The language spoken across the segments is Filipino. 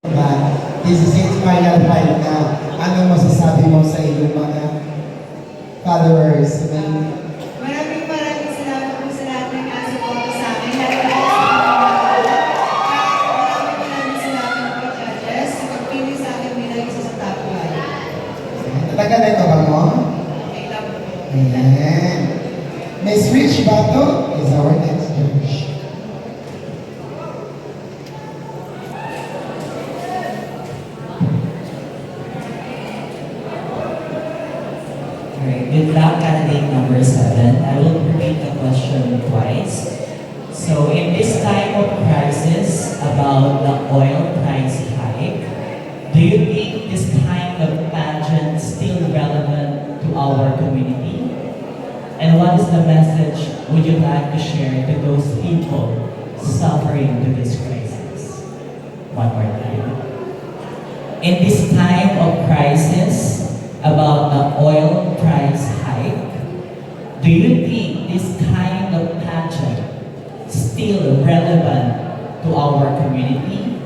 This is its final fight na. Anong masasabi mo sa iyong mga followers? Maraming salamat po sa lahat ng nasuporta sa akin. Lalo na sa mga maraming salamat po, judges, sa pagpili sa akin bilang isa sa top 1. Natagalan ka ba mo? Okay lang po. Ayan. Miss Rich Bato is our next judge. Alright, good luck, candidate number 7. I will repeat the question twice. So, in this time of crisis about the oil price hike, do you think this kind of pageant still relevant to our community? And what is the message would you like to share to those people suffering to this crisis? One more time. In this time of crisis about the oil price hike, do you think this kind of pageant still relevant to our community?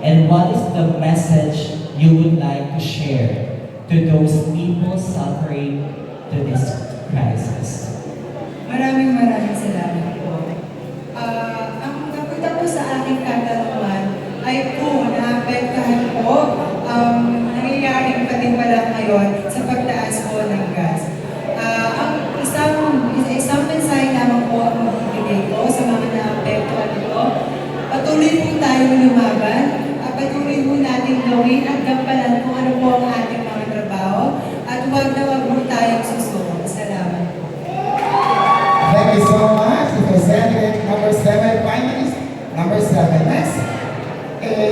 And what is the message you would like to share to those people suffering to this crisis? Maraming salamat po. Ang napunta po sa aking katanungan ay po naapektahan po ang nangyayaring patimpala ngayon sa pagtaas po ng gas. Ang isang mensahe lamang po ang magbibigay ko sa mga naapektuhan nito. Patuloy po tayong lumaban, patuloy po natin gawin at gampanan